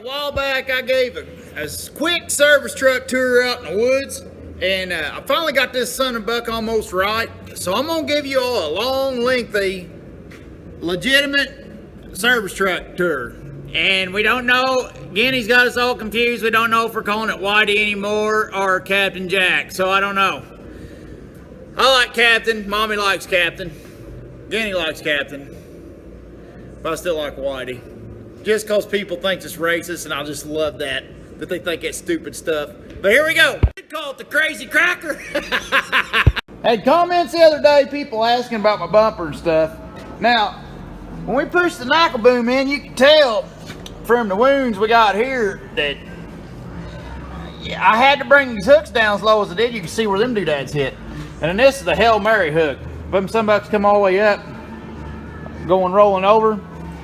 while back, I gave a quick service truck tour out in the woods, and I finally got this son of a buck almost right. So I'm gonna give you all a long, lengthy, legitimate service truck tour. And we don't know, again, he's got us all confused. We don't know if we're calling it Whitey anymore or Captain Jack, so I don't know. I like Captain, Mommy likes Captain, Guinea likes Captain, but I still like Whitey. Just because people think it's racist, and I just love that they think it's stupid stuff. But here we go. We call it the Crazy Cracker. Had comments the other day, people asking about my bumper and stuff. Now, when we push the knuckle boom in, you can tell from the wounds we got here that I had to bring these hooks down as low as I did. You can see where them doodads hit. And then this is the Hail Mary hook. If them sunbucks come all the way up, rolling over,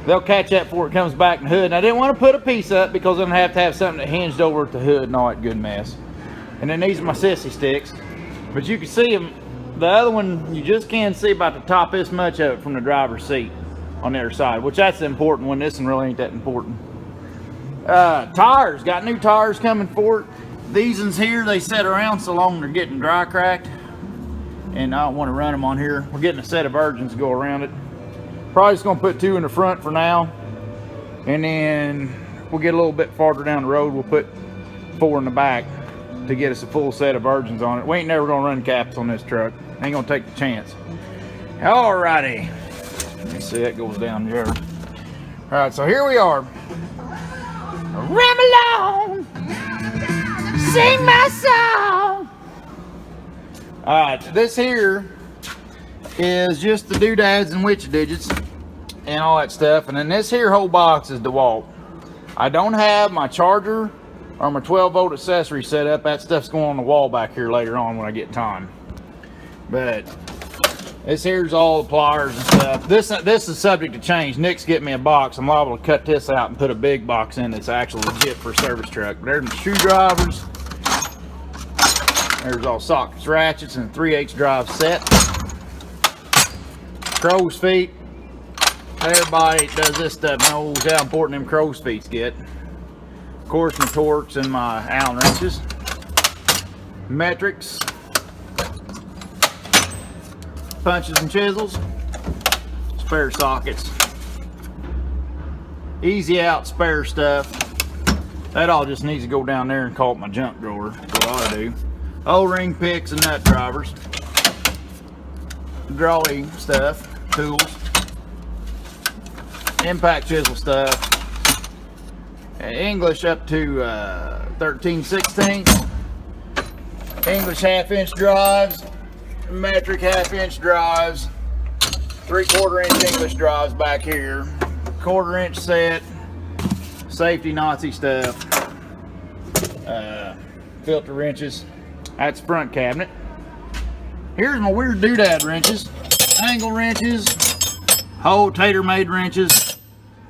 they'll catch that before it comes back in the hood. And I didn't want to put a piece up because I'm going to have something that hinged over at the hood and all that good mess. And then these are my sissy sticks. But you can see them. The other one, you just can't see about the top this much of it from the driver's seat on the other side, which that's the important one. This one really ain't that important. Tires, got new tires coming for it. These ones here, they set around so long they're getting dry cracked. And I don't want to run them on here. We're getting a set of virgins to go around it. Probably just gonna put 2 in the front for now. And then we'll get a little bit farther down the road, we'll put 4 in the back to get us a full set of virgins on it. We ain't never gonna run caps on this truck. Ain't gonna take the chance. Alrighty. Let me see, that goes down there. Alright, so here we are. Ram along, sing my song. Alright, this here is just the doodads and witch digits and all that stuff. And then this here whole box is DeWalt. I don't have my charger or my 12-volt accessory set up. That stuff's going on the wall back here later on when I get time. But this here's all the pliers and stuff. This is subject to change. Nick's getting me a box. I'm liable to cut this out and put a big box in that's actually legit for a service truck. But there's my screwdrivers. There's all sockets, ratchets, and a 3/8 drive set. Crow's feet. Everybody that does this stuff knows how important them crow's feet get. Of course, my torques and my Allen wrenches. Metrics. Punches and chisels. Spare sockets. Easy out spare stuff. That all just needs to go down there and call it my junk drawer. That's what I do. O-ring picks and nut drivers. Drawy stuff. Tools. Impact chisel stuff. English up to 13/16. English 1/2-inch drives. Metric 1/2-inch drives. 3/4 inch English drives back here. 1/4 inch set. Safety Nazi stuff. Filter wrenches. That's front cabinet. Here's my weird doodad wrenches. Angle wrenches. Whole tailor-made wrenches.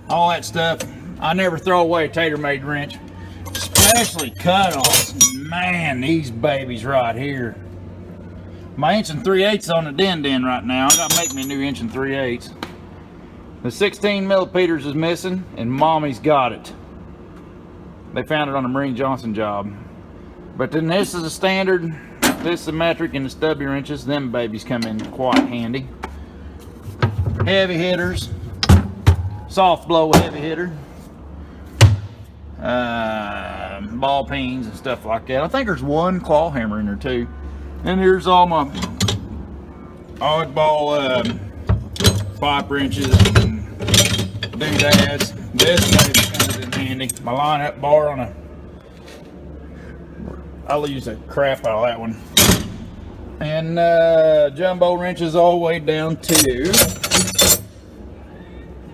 All that stuff. I never throw away a tailor-made wrench. Especially cut-offs. Man, these babies right here. My 1 3/8 on the den right now. I gotta make me a new 1 3/8. The 16 millimeters is missing, and Mommy's got it. They found it on a Marine Johnson job. But then this is a standard. This is a metric, and the stubby wrenches. Them babies come in quite handy. Heavy hitters. Soft blow heavy hitter. Ball peens and stuff like that. I think there's one claw hammer in there too. And here's all my oddball pipe wrenches and doodads. This baby comes in handy. My line-up bar on I'll use the crap out of that one. And jumbo wrenches all the way down to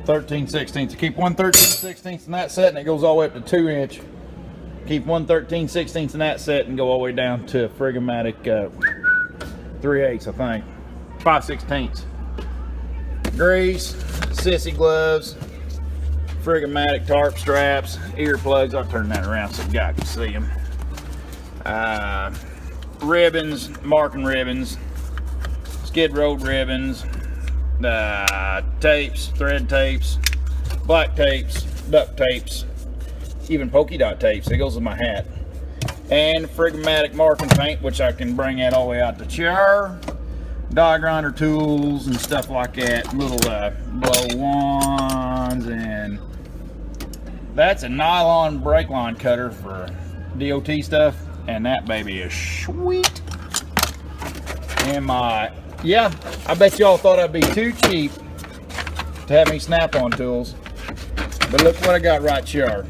13/16. Keep 1 13/16 in that set, and it goes all the way up to 2-inch. Keep 1 13/16 in that set and go all the way down to Frigomatic 3/8, I think. 5/16. Grease, sissy gloves, Frigomatic tarp straps, earplugs. I'll turn that around so the guy can see them. Ribbons, marking ribbons, skid road ribbons, tapes, thread tapes, black tapes, duct tapes, even polka dot tapes. It goes with my hat. And Frigmatic marking paint, which I can bring that all the way out the chair. Die grinder tools and stuff like that. Little blow wands, and that's a nylon brake line cutter for DOT stuff. And that baby is sweet. And yeah, I bet y'all thought I'd be too cheap to have me snap-on tools. But look what I got right here.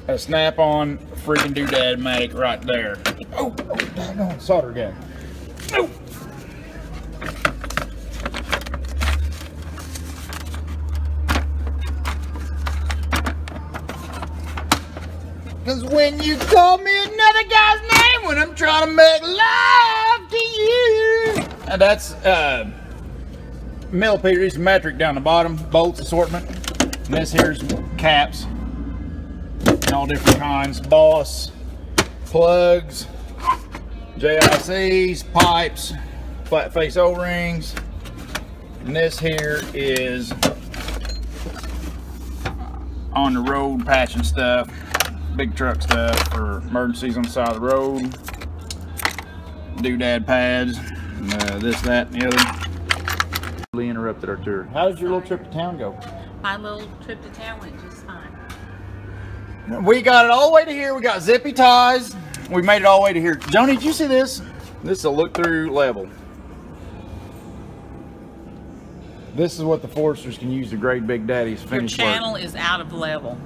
A snap-on freaking doodad-matic right there. Oh, daggone solder gun. Oh. Cause when you call me another guy's name when I'm trying to make love to you. And that's millimeters metric down the bottom, bolts assortment. And this here's caps, all different kinds, Boss, plugs, JICs, pipes, flat face O-rings. And this here is on the road patching stuff. Big truck stuff for emergencies on the side of the road. Doodad pads, this, that, and the other. Really interrupted our tour. How did your little trip to town go? My little trip to town went just fine. We got it all the way to here. We got zippy ties. We made it all the way to here. Joni, did you see this? This is a look-through level. This is what the Foresters can use to grade Big Daddy's finished work. Your channel is out of level.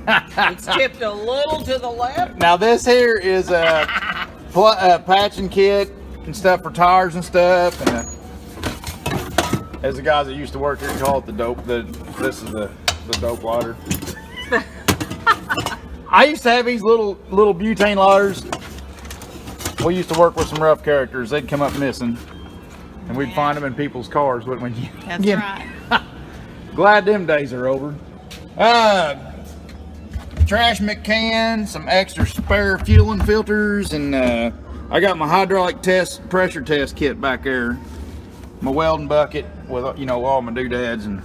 It's tipped a little to the left. Now this here is a patching kit and stuff for tires and stuff. And as the guys that used to work here call it the dope. This is the dope ladder. I used to have these little butane ladders. We used to work with some rough characters. They'd come up missing, and we'd find them in people's cars, wouldn't we? That's right. Glad them days are over. Trash McCann, some extra spare fueling filters, and I got my hydraulic pressure test kit back there. My welding bucket with all my doodads and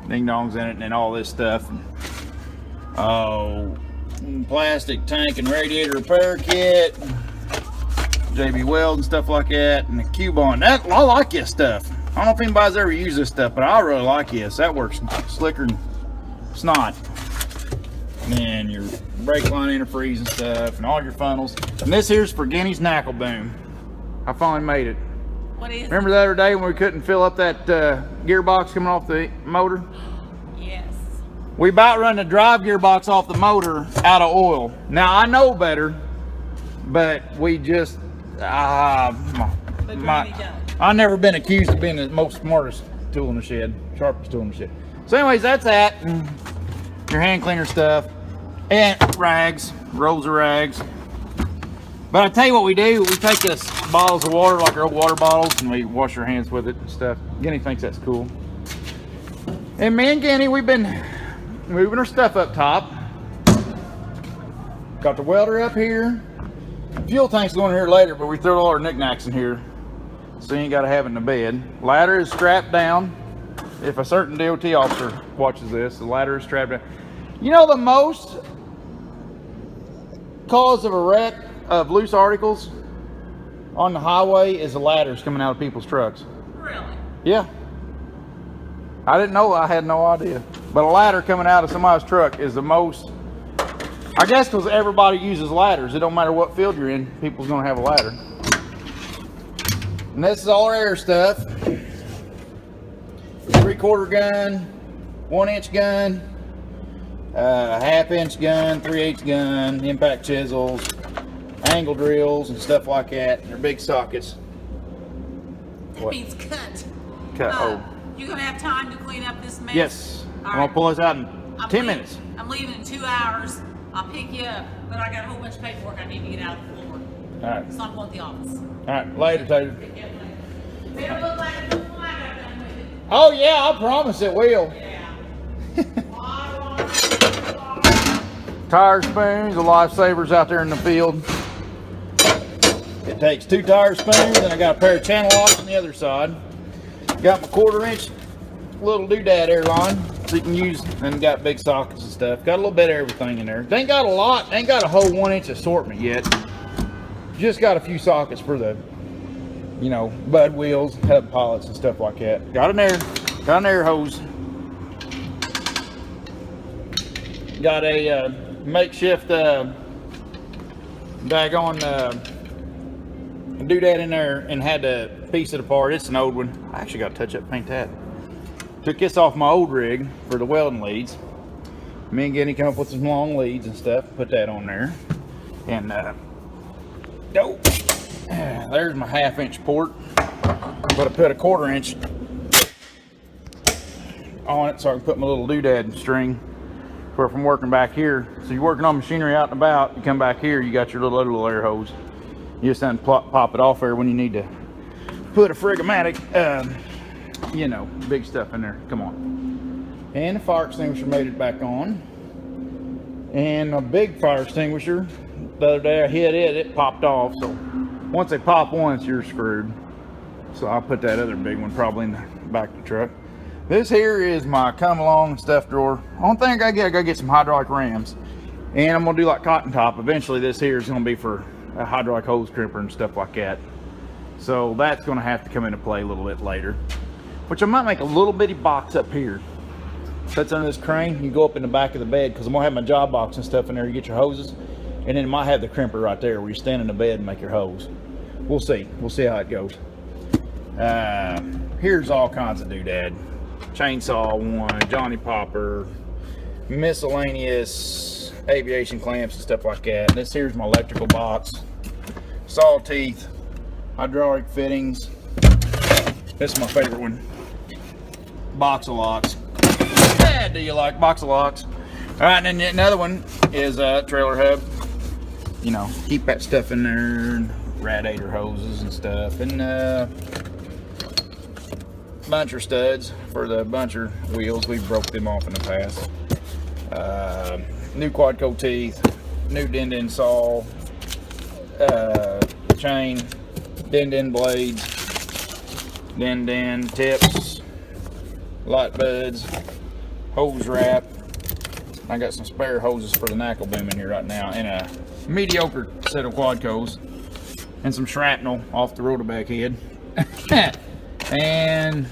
ding dongs in it, and all this stuff. Plastic tank and radiator repair kit, JB Weld and stuff like that, and the Cubon. I like this stuff. I don't know if anybody's ever used this stuff, but I really like this. That works slicker than snot. And your brake line antifreeze and stuff, and all your funnels. And this here's for Guinea's knackle boom. I finally made it. What is Remember the other day when we couldn't fill up that gearbox coming off the motor? Yes. We about run the drive gearbox off the motor out of oil. Now I know better, but we just I've never been accused of being the most smartest tool in the shed, sharpest tool in the shed. So anyways, that's that. Your hand cleaner stuff. And rags, rolls of rags. But I tell you what we do, we take this bottles of water, like our old water bottles, and we wash our hands with it and stuff. Guinea thinks that's cool. And me and Guinea, we've been moving our stuff up top. Got the welder up here. Fuel tank's going in here later, but we throw all our knickknacks in here, so you ain't got to have it in the bed. Ladder is strapped down. If a certain DOT officer watches this, the ladder is strapped down. You know the most cause of a wreck of loose articles on the highway is the ladders coming out of people's trucks. Really? Yeah. I didn't know, I had no idea. But a ladder coming out of somebody's truck is the most, I guess because everybody uses ladders. It don't matter what field you're in, people's gonna have a ladder. And this is all our air stuff. 3/4 gun, 1-inch gun, 1/2-inch gun, 3/8 gun, impact chisels, angle drills and stuff like that. And they're big sockets. That means cut. Cut. You gonna have time to clean up this mess? Yes. All I'm gonna pull this out in 10 leaving, minutes. I'm leaving in 2 hours. I'll pick you up, but I got a whole bunch of paperwork I need to get out of the floor. All right. So I'm going to the office. All right. Later, Tater. Better look like a fool I got done with it. Oh yeah, I promise it will. Yeah. Tire spoons, the lifesavers out there in the field. It takes 2 tire spoons, and I got a pair of channel locks on the other side. Got my 1/4-inch little doodad airline. So you can use, and got big sockets and stuff. Got a little bit of everything in there. They ain't got a lot, ain't got a whole 1-inch assortment yet. Just got a few sockets for the, you know, bud wheels, hub pilots and stuff like that. Got an air hose. Got a makeshift daggone doodad in there and had to piece it apart. It's an old one. I actually got to touch up paint that. Took this off my old rig for the welding leads. Me and Guinea come up with some long leads and stuff. Put that on there. And dope. There's my 1/2-inch port. But I put a 1/4 inch on it so I can put my little doodad string for if I'm working back here. So you're working on machinery out and about, you come back here, you got your little air hose. You just then pop it off there when you need to put a frigomatic, you know, big stuff in there. Come on. And the fire extinguisher made it back on. And a big fire extinguisher, the other day I hit it, it popped off. So once they pop once, you're screwed. So I'll put that other big one probably in the back of the truck. This here is my come along stuff drawer. Only thing I gotta get some hydraulic rams. And I'm gonna do like cotton top. Eventually this here is gonna be for a hydraulic hose crimper and stuff like that. So that's gonna have to come into play a little bit later. Which I might make a little bitty box up here. That's under this crane. You go up in the back of the bed because I'm gonna have my job box and stuff in there. You get your hoses, and then it might have the crimper right there where you stand in the bed and make your hose. We'll see. We'll see how it goes. Here's all kinds of doodad. Chainsaw one, Johnny Popper, miscellaneous aviation clamps and stuff like that. This here's my electrical box, saw teeth, hydraulic fittings. This is my favorite one. Box of locks. Yeah, do you like box of locks? All right, and then another one is a trailer hub. You know, keep that stuff in there. Radiator hoses and stuff, and buncher studs for the buncher wheels. We broke them off in the past. New Quadco teeth, new din saw, chain, din blades, din tips, light buds, hose wrap. I got some spare hoses for the knuckle boom in here right now, and a mediocre set of Quadcos, and some shrapnel off the rotorback head. And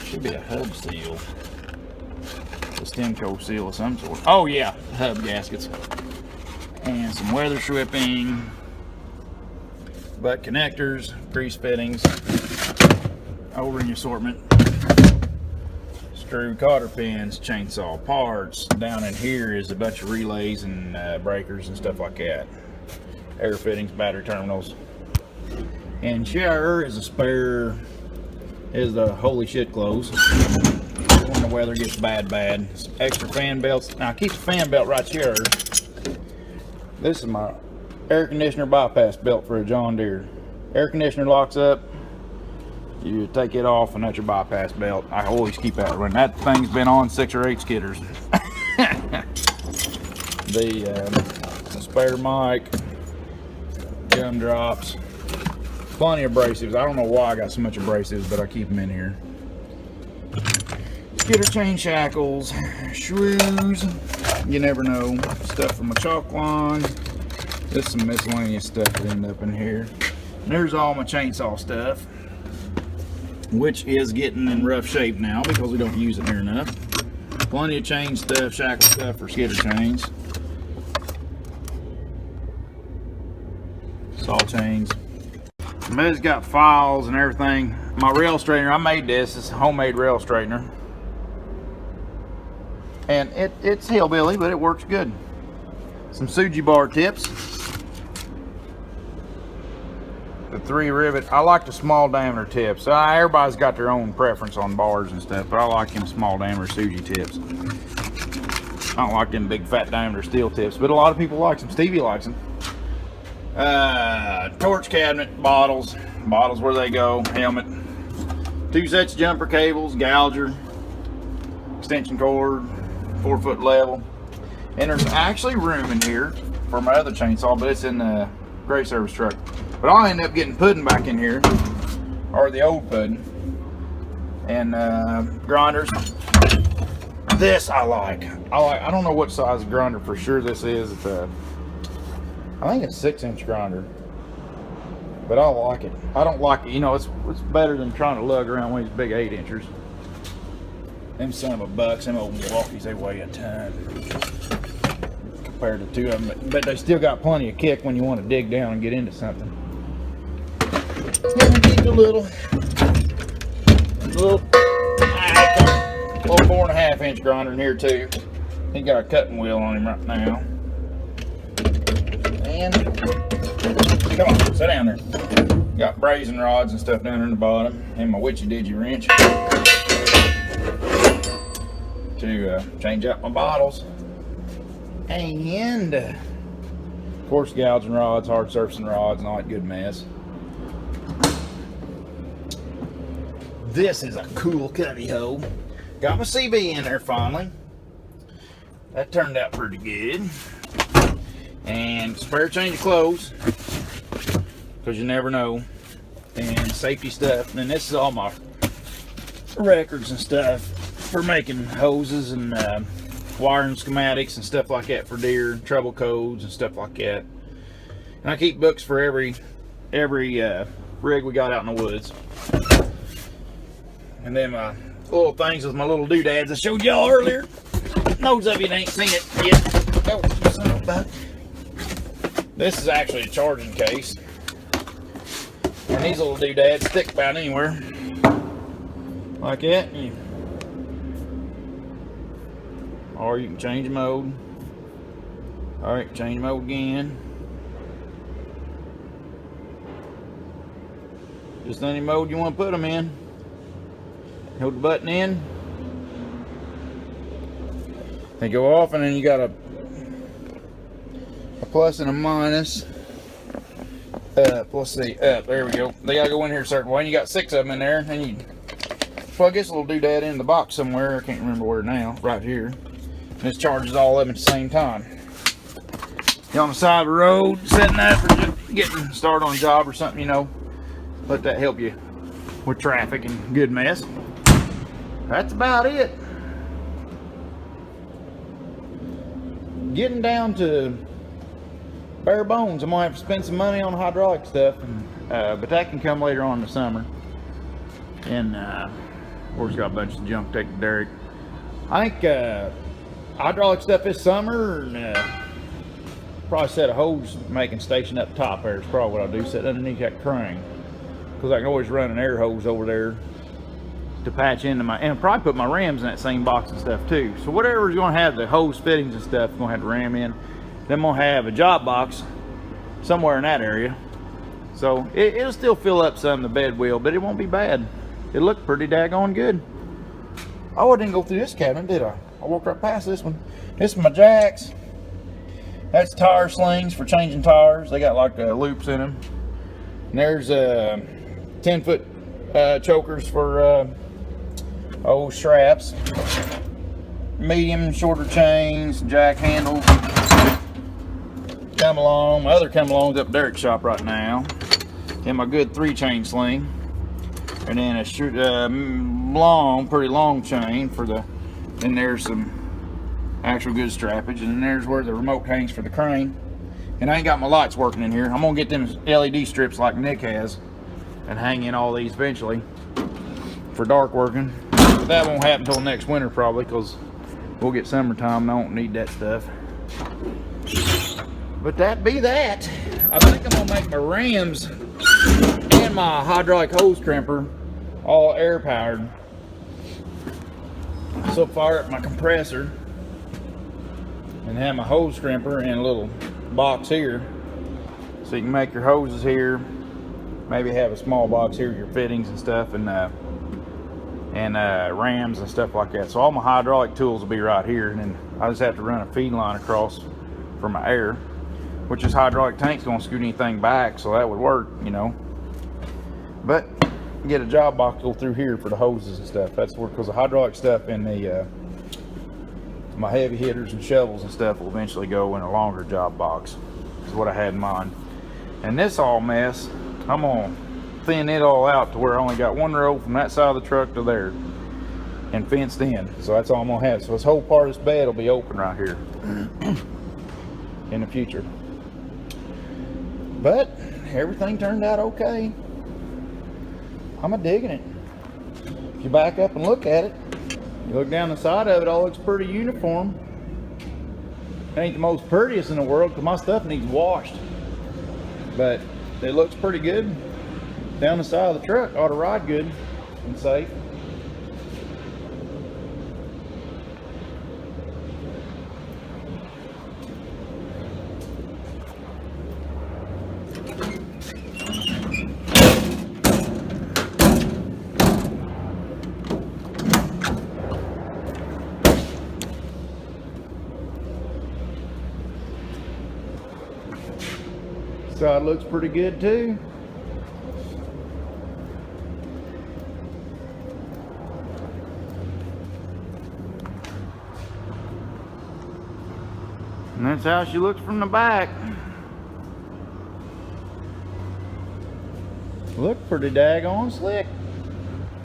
should be a hub seal, a Stemco seal of some sort. Oh yeah, hub gaskets, and some weather stripping, butt connectors, grease fittings over in the assortment, screw cotter pins, chainsaw parts. Down in here is a bunch of relays and breakers and stuff like that, air fittings, battery terminals. And here is a spare, is the holy shit clothes when the weather gets bad. Some extra fan belts. Now I keep the fan belt right here. This is my air conditioner bypass belt for a John Deere. Air conditioner locks up, you take it off, and that's your bypass belt. I always keep that running. That thing's been on 6 or 8 skidders. The spare mic, gumdrops, plenty of abrasives. I don't know why I got so much abrasives, but I keep them in here. Skidder chain shackles, shrews, you never know. Stuff from a chalk line. There's some miscellaneous stuff that ended up in here. And there's all my chainsaw stuff, which is getting in rough shape now because we don't use it near enough. Plenty of chain stuff, shackle stuff for skidder chains. Saw chains. It's got files and everything. My rail straightener, I made this. It's a homemade rail straightener. And it's hillbilly, but it works good. Some Suji bar tips. The 3 rivet. I like the small diameter tips. Everybody's got their own preference on bars and stuff, but I like them small diameter Suji tips. I don't like them big fat diameter steel tips, but a lot of people like them. Stevie likes them. Torch cabinet, bottles where they go, helmet, 2 sets of jumper cables, gouger, extension cord, 4-foot level. And there's actually room in here for my other chainsaw, but it's in the gray service truck. But I'll end up getting pudding back in here, or the old pudding, and grinders. This I like. I don't know what size grinder for sure this is. It's I think it's 6-inch grinder, but I like it. I don't like it. You know, it's better than trying to lug around one of these big 8-inchers. Them son of a bucks, them old Milwaukees, they weigh a ton compared to two of them, but they still got plenty of kick when you want to dig down and get into something. Then we need a little 4.5-inch grinder in here too. He got a cutting wheel on him right now. And come on, sit down there. Got brazing rods and stuff down in the bottom, and my witchy digi wrench to change out my bottles, and of course gouging rods, hard surfacing rods, and all that good mess. This is a cool cubby hole. Got my CB in there finally. That turned out pretty good. And spare change of clothes, because you never know, and safety stuff. And then this is all my records and stuff for making hoses and wiring schematics and stuff like that for deer, trouble codes and stuff like that. And I keep books for every rig we got out in the woods. And then my little things with my little doodads I showed y'all earlier. Those of you that ain't seen it yet. Oh, son of a buck. This is actually a charging case. And these little doodads stick about anywhere. Like that. Or you can change mode. Alright, change mode again. Just any mode you want to put them in. Hold the button in. They go off, and then you got a plus and a minus. Let's see, there we go. They gotta go in here a certain way. And you got 6 of them in there, and you plug this little doodad in the box somewhere. I can't remember where now. Right here. And this charges all of them at the same time. You're on the side of the road, setting up or getting started on a job or something, you know. Let that help you with traffic and good mess. That's about it. Getting down to bare bones. I'm gonna have to spend some money on hydraulic stuff, but that can come later on in the summer. And we've got a bunch of junk to take to Derek. I think hydraulic stuff this summer, and probably set a hose making station up top there. Is probably what I'll do. Set underneath that crane, because I can always run an air hose over there to patch into my, and probably put my rams in that same box and stuff too. So whatever's going to have the hose fittings and stuff, I'm going to have to ram in. Then I'm going to have a job box somewhere in that area. So it'll still fill up some of the bed wheel, but it won't be bad. It looked pretty daggone good. Oh, I didn't go through this cabinet, did I? I walked right past this one. This is my jacks. That's tire slings for changing tires. They got like loops in them. And there's 10-foot chokers for old straps, medium and shorter chains, jack handles. Come along, my other come along's up Derek's shop right now. And my good 3-chain sling, and then a pretty long chain for the. Then there's some actual good strappage, and then there's where the remote hangs for the crane. And I ain't got my lights working in here. I'm gonna get them LED strips like Nick has, and hang in all these eventually for dark working. But that won't happen until next winter probably, because we'll get summertime and I won't need that stuff. But that be that. I think I'm gonna make my rams and my hydraulic hose crimper all air powered. So fire up my compressor and have my hose crimper in a little box here, so you can make your hoses here. Maybe have a small box here with your fittings and stuff, and rams and stuff like that. So all my hydraulic tools will be right here, and then I just have to run a feed line across for my air, which this hydraulic tank's gonna scoot anything back, so that would work, you know. But get a job box go through here for the hoses and stuff. That's where, because the hydraulic stuff in the my heavy hitters and shovels and stuff will eventually go in a longer job box, is what I had in mind. And this all mess, I'm gonna thin it all out to where I only got one row from that side of the truck to there and fenced in. So that's all I'm gonna have. So this whole part of this bed will be open right here in the future. But everything turned out okay. I'm a digging it. If you back up and look at it, you look down the side of it, all looks pretty uniform. It ain't the most prettiest in the world because my stuff needs washed. But it looks pretty good. Down the side of the truck, ought to ride good and safe. Side looks pretty good too. And that's how she looks from the back. Look pretty daggone slick.